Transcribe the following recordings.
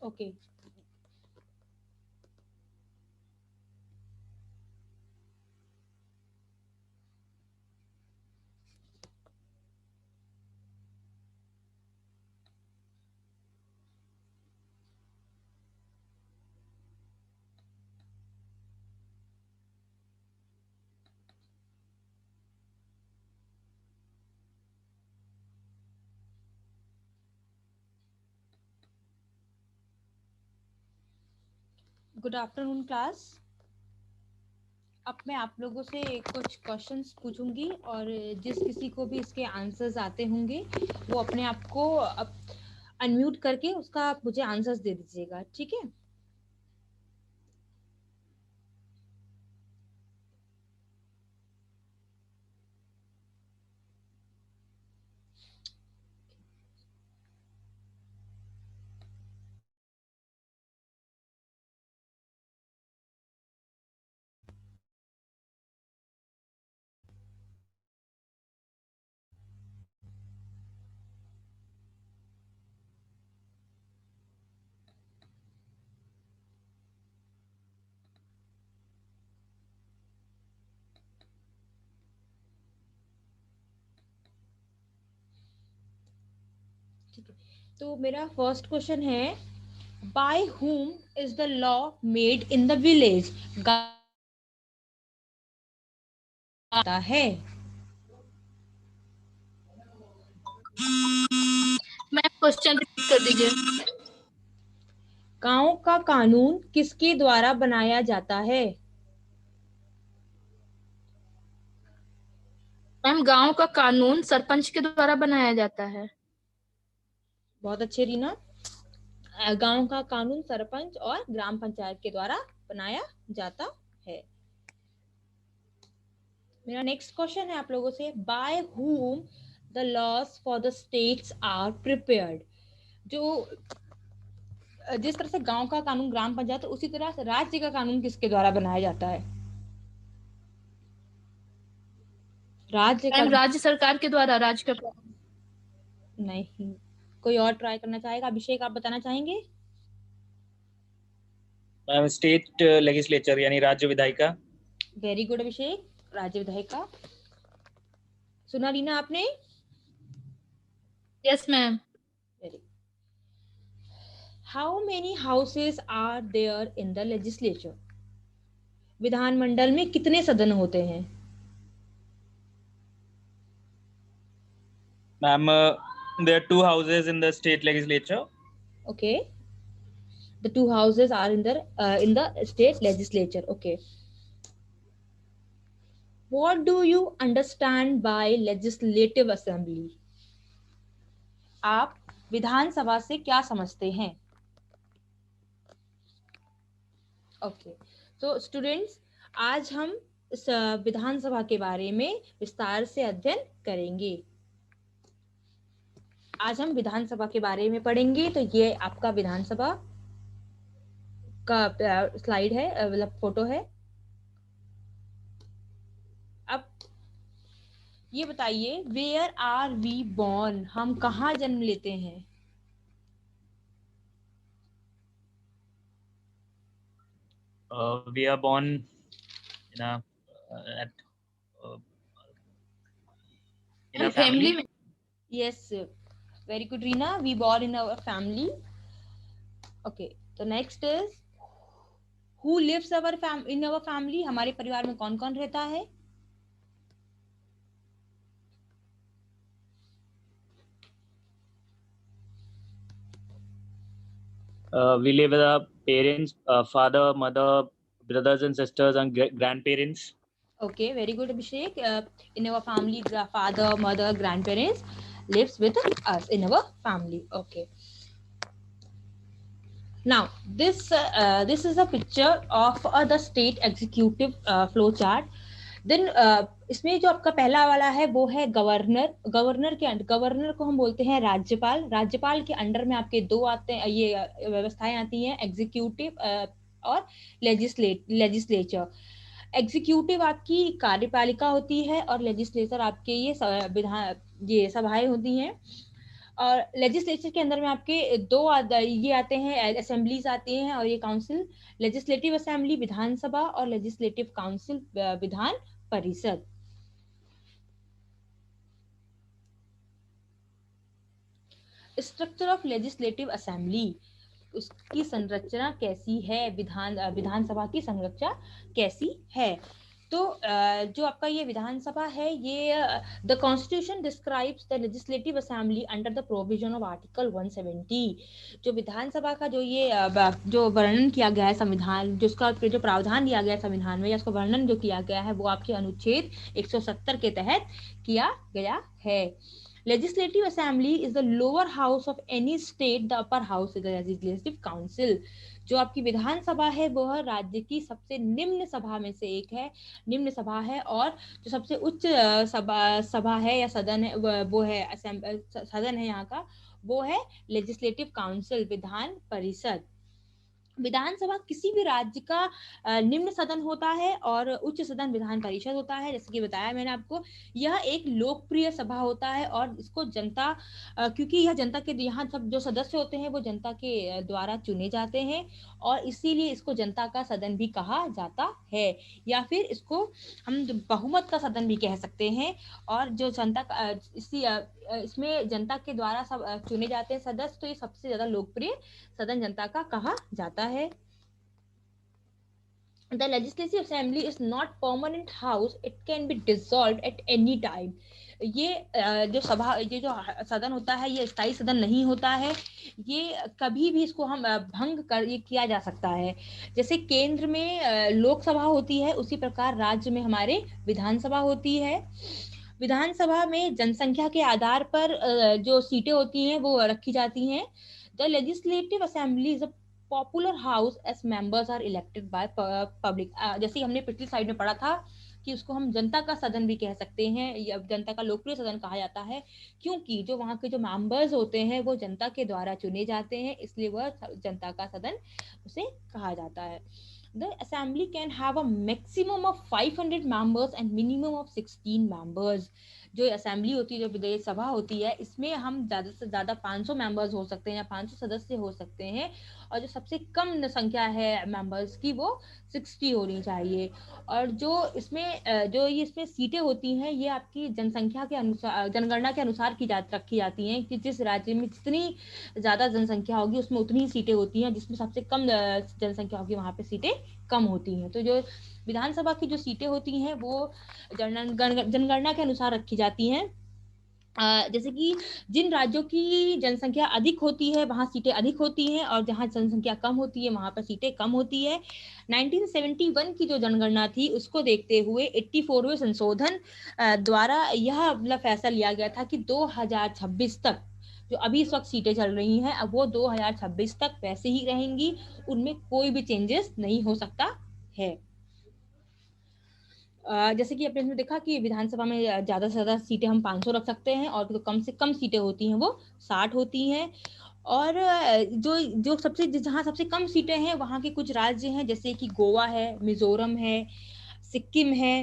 Okay. Good afternoon class. अब मैं आप लोगों से कुछ क्वेश्चंस पूछूंगी और जिस किसी को भी इसके आंसर्स आते होंगे वो अपने आप को अनम्यूट करके उसका मुझे आंसर्स दे दीजिएगा, ठीक है? ठीक है, तो मेरा फर्स्ट क्वेश्चन है, bye whom is the law made in the village? गाता है। मैम क्वेश्चन रिपीट कर दीजिए। गांव का कानून किसके द्वारा बनाया जाता है? मैम गांव का कानून सरपंच के द्वारा बनाया जाता है। बहुत अच्छे रीना। गांव का कानून सरपंच और ग्राम पंचायत के द्वारा बनाया जाता है। मेरा नेक्स्ट क्वेश्चन है आप लोगों से, bye whom the laws for the states are prepared? जो जिस तरह से गांव का कानून ग्राम पंचायत, उसी तरह से राज्य का कानून किसके द्वारा बनाया जाता है? राज्य का। मैम राज्य सरकार के द्वारा, राज्य का। नहीं, कोई और ट्राई करना चाहेगा? अभिषेक, आप बताना चाहेंगे? मैम स्टेट लेजिस्लेचर यानी राज्य विधायिका। वेरी गुड अभिषेक, राज्य विधायिका। सुना रीना आपने? Yes ma'am. Very. How many houses are there in the legislature? विधानमंडल में कितने सदन होते हैं? Ma'am there are two houses in the state legislature. Okay, the two houses are in the state legislature. Okay, what do you understand by legislative assembly? आप विधानसभा से क्या समझते हैं? ओके, तो स्टूडेंट्स, आज हम इस विधानसभा के बारे में विस्तार से अध्ययन करेंगे। आज हम विधानसभा के बारे में पढ़ेंगे। तो ये आपका विधानसभा का स्लाइड है, मतलब फोटो है। अब ये बताइए, वेयर आर वी बॉर्न? हम कहाँ जन्म लेते हैं? We are born in a family. में। Yes, very good Reena, we born in our family. Okay, so next is, who lives in our family? हमारे परिवार में कौन कौन रहता है? We live with our parents, father, mother, brothers and sisters, and grandparents. Okay, very good Abhishek. In our family, father, mother, grandparents lives with us in our family. Okay. Now, this is a picture of the state executive flow chart. Then इसमें जो आपका पहला वाला है वो है governor. Governor को हम बोलते हैं राज्यपाल। राज्यपाल के अंडर में आपके दो आते हैं, ये व्यवस्थाएं आती हैं, एग्जीक्यूटिव और लेजिस्लेचर। एग्जीक्यूटिव आपकी कार्यपालिका होती है और लेजिस्लेचर आपके ये विधान, ये सभाएं होती हैं। और लेजिस्लेचर के अंदर में आपके ये आते हैं, असेंबलीज आती हैं और ये काउंसिल, लेजिस्लेटिव असेंबली विधानसभा और legislative council Vidhan Parishad. Structure of legislative assembly, उसकी संरचना कैसी है, विधानसभा की संरचना कैसी है। तो जो आपका ये विधानसभा है, ये the constitution describes the legislative assembly under the provision of article 170। जो विधानसभा का जो ये जो वर्णन किया गया है संविधान, जिसका जो प्रावधान दिया गया है संविधान में, या उसका वर्णन जो किया गया है वो आपके अनुच्छेद 170 के तहत किया गया है। Legislative Assembly is the lower house of any state. The upper house is the Legislative Council. जो आपकी विधानसभा है वह राज्य की सबसे निम्न सभा में से एक है, निम्न सभा है, और जो सबसे उच्च सभा है या सदन है वो है सदन है यहाँ का, वो है लेजिस्लेटिव काउंसिल, विधान परिषद। विधानसभा किसी भी राज्य का निम्न सदन होता है और उच्च सदन विधान परिषद होता है। जैसे कि बताया मैंने आपको, यह एक लोकप्रिय सभा होता है और इसको जनता क्योंकि यह जनता के, यहाँ सब जो सदस्य होते हैं वो जनता के द्वारा चुने जाते हैं और इसीलिए इसको जनता का सदन भी कहा जाता है, या फिर इसको हम बहुमत का सदन भी कह सकते हैं। और जो जनता का इसमें जनता के द्वारा सब चुने जाते हैं सदस्य, तो ये सबसे ज्यादा लोकप्रिय सदन जनता का कहा जाता है। The Legislative Assembly is not permanent house. It can be dissolved at any time. ये जो सदन होता है ये स्थायी सदन नहीं होता है, ये कभी भी इसको हम भंग कर ये किया जा सकता है। जैसे केंद्र में लोकसभा होती है, उसी प्रकार राज्य में हमारे विधानसभा होती है। विधानसभा में जनसंख्या के आधार पर जो सीटें होती हैं वो रखी जाती हैं। The Legislative Assembly is a popular house as members are elected by public। जैसे हमने पिछली स्लाइड में पढ़ा था कि उसको हम जनता का सदन भी कह सकते हैं, या जनता का लोकप्रिय सदन कहा जाता है, क्योंकि जो वहाँ के जो मेंबर्स होते हैं वो जनता के द्वारा चुने जाते हैं, इसलिए वह जनता का सदन उसे कहा जाता है। The assembly can have a maximum of 500 members and minimum of 16 members। जो असेंबली होती है, जो विधायी सभा होती है, इसमें हम ज्यादा से ज्यादा 500 मेंबर्स हो सकते हैं या 500 सदस्य हो सकते हैं, और जो सबसे कम संख्या है मेंबर्स की वो 60 होनी चाहिए। और जो इसमें सीटें होती हैं ये आपकी जनसंख्या के अनुसार, जनगणना के अनुसार रखी जाती हैं कि जिस राज्य में जितनी ज्यादा जनसंख्या होगी उसमें उतनी ही सीटें होती हैं, जिसमें सबसे कम जनसंख्या होगी वहां पे सीटें कम होती हैं। तो जो विधानसभा की जो सीटें होती हैं वो जनगणना के अनुसार रखी जाती हैं। जैसे कि जिन राज्यों की जनसंख्या अधिक होती है वहां सीटें अधिक होती हैं, और जहां जनसंख्या कम होती है वहां पर सीटें कम होती है। 1971 की जो जनगणना थी उसको देखते हुए 84वें संशोधन द्वारा यह फैसला लिया गया था कि 2026 तक जो अभी इस वक्त सीटें चल रही हैं अब वो 2026 तक वैसे ही रहेंगी, उनमें कोई भी चेंजेस नहीं हो सकता है। जैसे कि आपने इसमें देखा कि विधानसभा में ज्यादा से ज्यादा सीटें हम 500 रख सकते हैं, और जो कम से कम सीटें होती हैं वो 60 होती हैं। और जहाँ सबसे कम सीटें हैं वहाँ के कुछ राज्य हैं, जैसे कि गोवा है, मिजोरम है, सिक्किम है।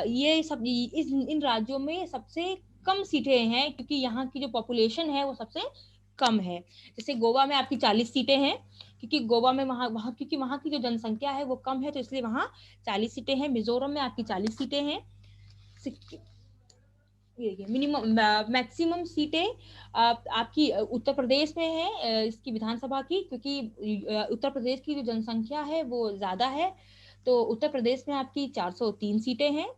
ये सब इन राज्यों में सबसे कम सीटें हैं क्योंकि यहाँ की जो पॉपुलेशन है वो सबसे कम है। जैसे गोवा में आपकी 40 सीटें हैं, क्योंकि गोवा में क्योंकि वहाँ की जो जनसंख्या है वो कम है, तो इसलिए वहाँ 40 सीटें हैं। मिजोरम में आपकी 40 सीटें हैं। मिनिमम मैक्सिमम सीटें आपकी उत्तर प्रदेश में है इसकी विधानसभा की, क्योंकि उत्तर प्रदेश की जो जनसंख्या है वो ज्यादा है, तो उत्तर प्रदेश में आपकी 403 सीटें हैं,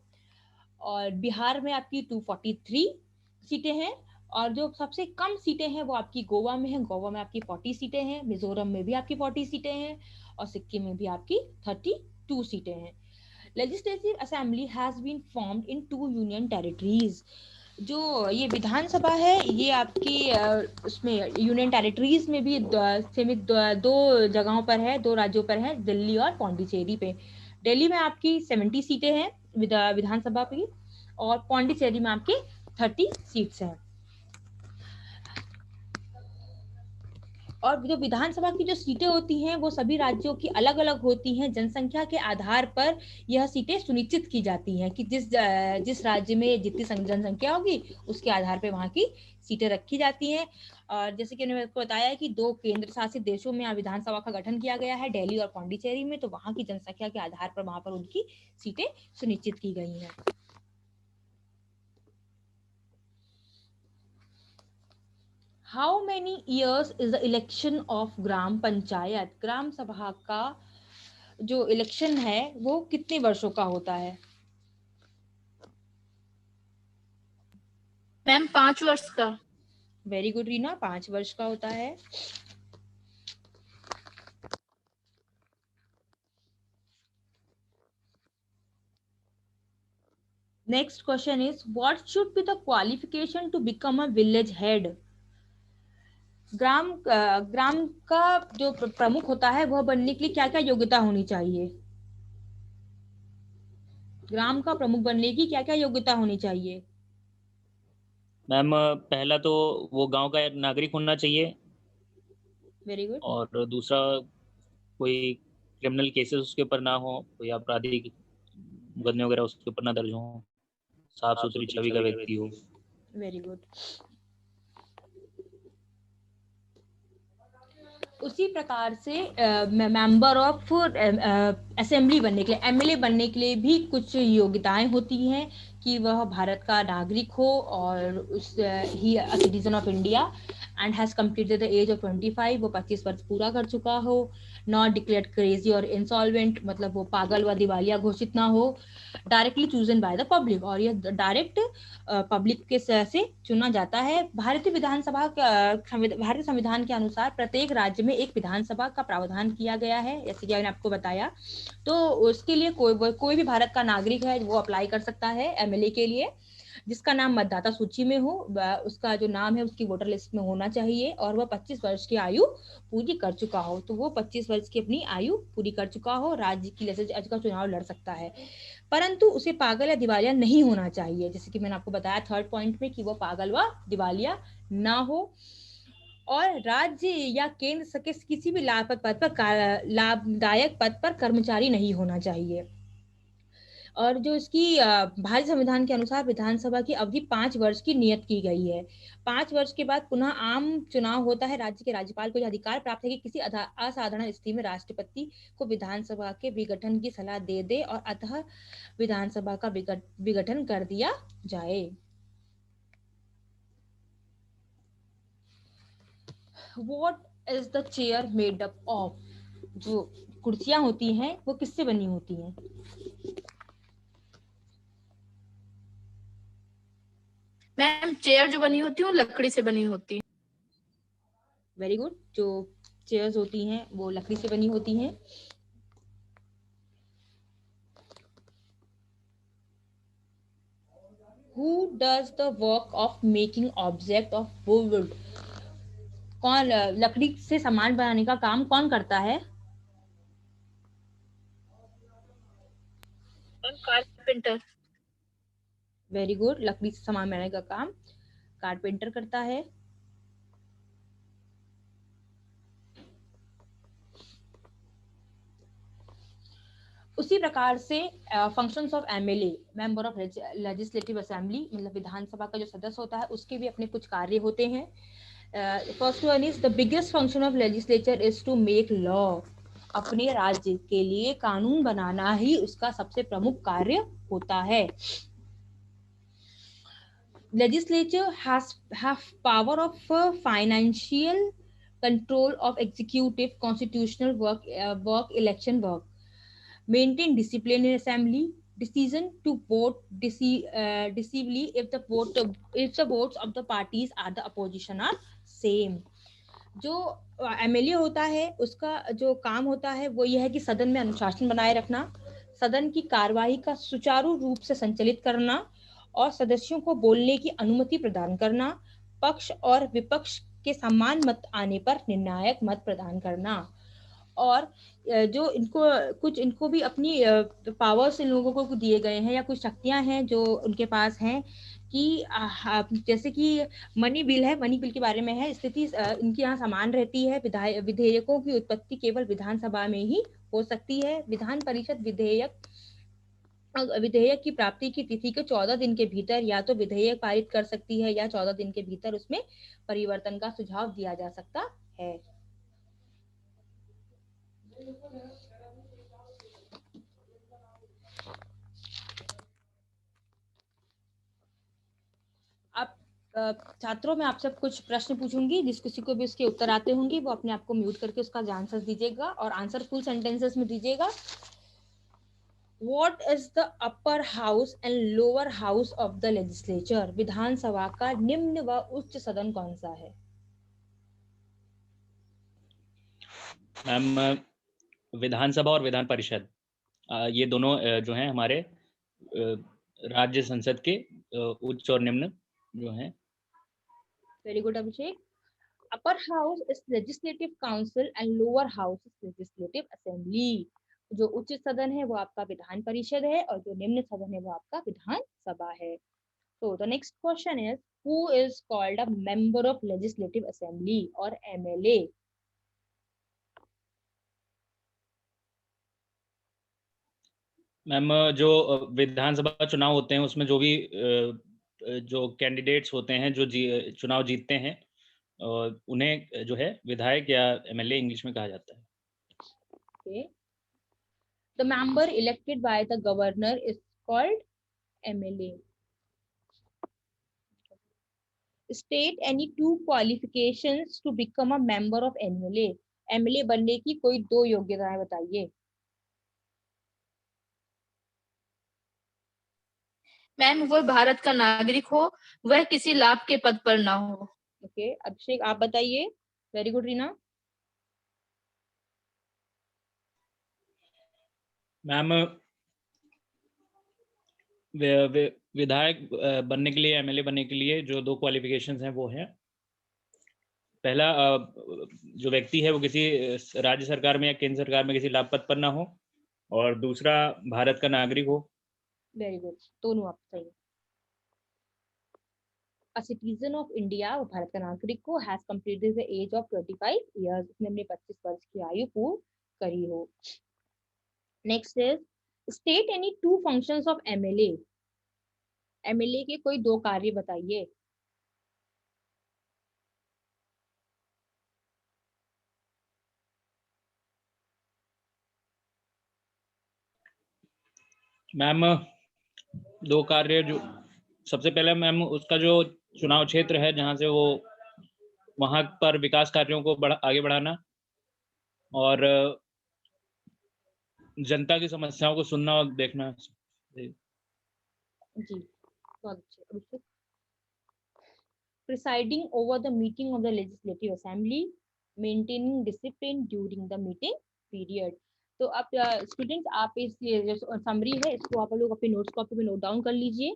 और बिहार में आपकी 243 सीटें हैं, और जो सबसे कम सीटें हैं वो आपकी गोवा में है। गोवा में आपकी 40 सीटें हैं, मिजोरम में भी आपकी 40 सीटें हैं, और सिक्किम में भी आपकी 32 सीटें हैं। Legislative assembly has been formed in 2 union territories. जो ये विधानसभा है ये आपकी उसमें यूनियन टेरिटरीज में भी दो जगहों पर है, 2 राज्यों पर है, दिल्ली और पौंडीचेरी पे। दिल्ली में आपकी 70 सीटें हैं विधानसभा की, और पौंडीचेरी में आपकी 30 सीट्स हैं। और जो विधानसभा की जो सीटें होती हैं वो सभी राज्यों की अलग अलग होती हैं। जनसंख्या के आधार पर यह सीटें सुनिश्चित की जाती हैं कि जिस राज्य में जितनी जनसंख्या होगी उसके आधार पर वहाँ की सीटें रखी जाती हैं। और जैसे कि मैंने आपको बताया है कि 2 केंद्र शासित देशों में विधानसभा का गठन किया गया है, दिल्ली और पौंडीचेरी में, तो वहाँ की जनसंख्या के आधार पर वहाँ पर उनकी सीटें सुनिश्चित की गई हैं। How many years is the election of ग्राम पंचायत? ग्राम सभा का जो इलेक्शन है वो कितने वर्षों का होता है? मैम 5 वर्ष का। वेरी गुड रीना, 5 वर्ष का होता है। Next question is what should be the qualification to become a village head? ग्राम का जो प्रमुख होता है वह बनने के लिए क्या क्या योग्यता होनी चाहिए? ग्राम का प्रमुख बनने की क्या क्या योग्यता होनी चाहिए? मैम पहला तो वो गांव का नागरिक होना चाहिए। Very good. और दूसरा कोई क्रिमिनल केसेस उसके ऊपर ना हो, कोई आपराधिक मुकदमे वगैरह उसके ऊपर ना दर्ज हो, साफ सुथरी छवि का व्यक्ति हो। Very good. उसी प्रकार से मेंबर ऑफ असेंबली बनने के लिए, एमएलए बनने के लिए भी कुछ योग्यताएं होती हैं कि वह भारत का नागरिक हो और he a citizen of India and has completed the age of 25, वो 25 वर्ष पूरा कर चुका हो, नॉट डिक्लेयर्ड क्रेजी और इंसॉल्वेंट, मतलब वो पागल व दिवालिया घोषित ना हो, directly chosen by the public, और यह डायरेक्ट पब्लिक के से चुना जाता है। भारतीय संविधान के अनुसार प्रत्येक राज्य में एक विधानसभा का प्रावधान किया गया है, जैसे कि मैंने आपको बताया। तो उसके लिए कोई भी भारत का नागरिक है वो अप्लाई कर सकता है एमएलए के लिए, जिसका नाम मतदाता सूची में हो, उसका जो नाम है उसकी वोटर लिस्ट में होना चाहिए, और वह 25 वर्ष की आयु पूरी कर चुका हो। तो वो 25 वर्ष की अपनी आयु पूरी कर चुका हो, राज्य की जज का चुनाव लड़ सकता है, परंतु उसे पागल या दिवालिया नहीं होना चाहिए, जैसे कि मैंने आपको बताया 3rd पॉइंट में कि वो पागल व दिवालिया ना हो, और राज्य या केंद्र के किसी भी लाभदायक पद पर कर्मचारी नहीं होना चाहिए। और जो इसकी भारतीय संविधान के अनुसार विधानसभा की अवधि 5 वर्ष की नियत की गई है। 5 वर्ष के बाद पुनः आम चुनाव होता है। राज्य के राज्यपाल को यह अधिकार प्राप्त है कि किसी असाधारण स्थिति में राष्ट्रपति को विधानसभा के विघटन की सलाह दे और अतः विधानसभा का विघटन कर दिया जाए। What is the chair made up of? जो कुर्सियां होती हैं वो किससे बनी होती हैं? मैम चेयर जो बनी होती है वो लकड़ी से बनी होती है। Very good. जो चेयर्स होती हैं वो लकड़ी से बनी होती हैं। Who does the work of making object of wood? कौन लकड़ी से सामान बनाने का काम कौन करता है? कारपेंटर। Very good. लकड़ी से सामान बनाने का काम कारपेंटर करता है। उसी प्रकार से functions of MLA, member of legislative assembly, मतलब विधानसभा का जो सदस्य होता है उसके भी अपने कुछ कार्य होते हैं। First one is the biggest function of legislature is to make law. अपने राज्य के लिए कानून बनाना ही उसका सबसे प्रमुख कार्य होता है। Legislature have power of financial control of executive, constitutional work, election work, maintain discipline in assembly, decision to vote decisively if the votes of the parties are the opposition are same. जो MLA होता है उसका जो काम होता है वो यह है कि सदन में अनुशासन बनाए रखना, सदन की कार्यवाही का सुचारू रूप से संचालित करना और सदस्यों को बोलने की अनुमति प्रदान करना, पक्ष और विपक्ष के समान मत आने पर निर्णायक मत प्रदान करना। और जो इनको भी अपनी पावर्स इन लोगों को दिए गए हैं या कुछ शक्तियां हैं जो उनके पास हैं कि जैसे कि मनी बिल है, मनी बिल के बारे में है स्थिति इनकी यहाँ समान रहती है। विधेयकों की उत्पत्ति केवल विधानसभा में ही हो सकती है। विधान परिषद विधेयक की प्राप्ति की तिथि के 14 दिन के भीतर या तो विधेयक पारित कर सकती है या 14 दिन के भीतर उसमें परिवर्तन का सुझाव दिया जा सकता है। अब छात्रों में आपसे कुछ प्रश्न पूछूंगी, जिस किसी को भी उसके उत्तर आते होंगे वो अपने आप को म्यूट करके उसका आंसर दीजिएगा और आंसर फुल सेंटेंसेस में दीजिएगा। What is the upper house and lower house of the legislature? विधानसभा का निम्न व उच्च सदन कौन सा है? मैम विधानसभा और विधान परिषद ये दोनों जो हैं हमारे राज्य संसद के उच्च और निम्न जो हैं। Very good Abhishek. Upper house is legislative council and lower house is legislative assembly. जो उच्च सदन है वो आपका विधान परिषद है और जो निम्न सदन है वो आपका विधान सभा है। So the next question is, who is called a member of legislative assembly or MLA? Ma'am जो विधानसभा चुनाव होते हैं उसमें जो भी जो कैंडिडेट्स होते हैं जो चुनाव जीतते हैं उन्हें जो है विधायक या एमएलए इंग्लिश में कहा जाता है। Okay. The member elected by the governor is called MLA. State any two qualifications to become a member of MLA. MLA बनने की कोई दो योग्यताएं बताइए। मैम वह भारत का नागरिक हो, वह किसी लाभ के पद पर ना हो। ओके अभिषेक आप बताइए। Very good Reena. मैम विधायक बनने के लिए एमएलए बनने के लिए जो दो क्वालिफिकेशंस हैं वो हैं, पहला जो व्यक्ति है वो किसी राज्य सरकार में या केंद्र सरकार में किसी लाभ पद पर ना हो और दूसरा भारत का नागरिक हो। वेरी गुड, दोनों आप सही। A citizen of India, Bharat का नागरिक को, has completed the age of 25 years, उसने अपने 25 वर्ष की आयु पूर्ण करी हो। Next is, state any two functions of MLA. MLA के कोई दो कार्य बताइए। मैम दो कार्य जो सबसे पहले मैम उसका जो चुनाव क्षेत्र है जहाँ से वो वहां पर विकास कार्यों को आगे बढ़ाना और जनता की समस्याओं को सुनना और देखना। जी बहुत अच्छे। Presiding over the meeting of the legislative assembly, maintaining discipline during the meeting period. तो आप स्टूडेंट्स आप इस जो समरी है इसको आप लोग अपनी नोट्स कॉपी में नोट डाउन कर लीजिए।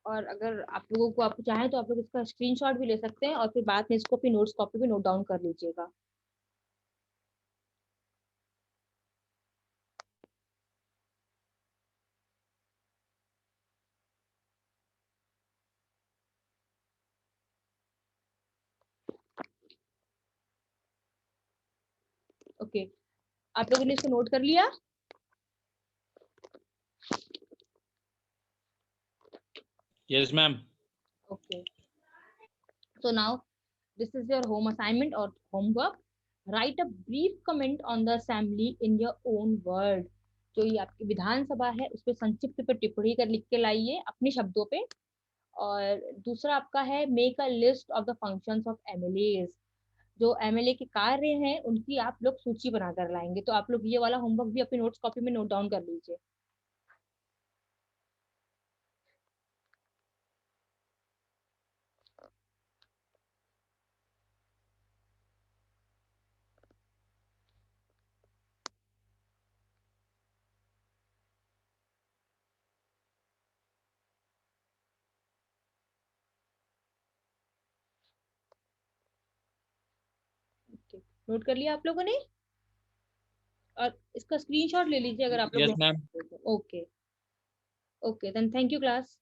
और अगर आप लोगों को आप चाहें तो आप लोग इसका स्क्रीनशॉट भी ले सकते हैं और फिर बाद में इसको अपनी नोट्स कॉपी में नोट डाउन कर लीजिएगा। ओके आप लोगों ने इसको नोट कर लिया। Yes ma'am. Okay so now this is your home assignment or homework. Write a brief comment on the assembly in your own word. जो ये आपकी विधानसभा है उस पर संक्षिप्त पे टिप्पणी कर लिख के लाइए अपने शब्दों पे। और दूसरा आपका है make a list of the functions of MLA. जो एमएलए के कार्य हैं उनकी आप लोग सूची बनाकर लाएंगे। तो आप लोग ये वाला होमवर्क भी अपनी नोट्स कॉपी में नोट डाउन कर लीजिए। ओके, नोट कर लिया आप लोगों ने, और इसका स्क्रीनशॉट ले लीजिए अगर आप लोग। Yes ma'am. Okay okay, then thank you class.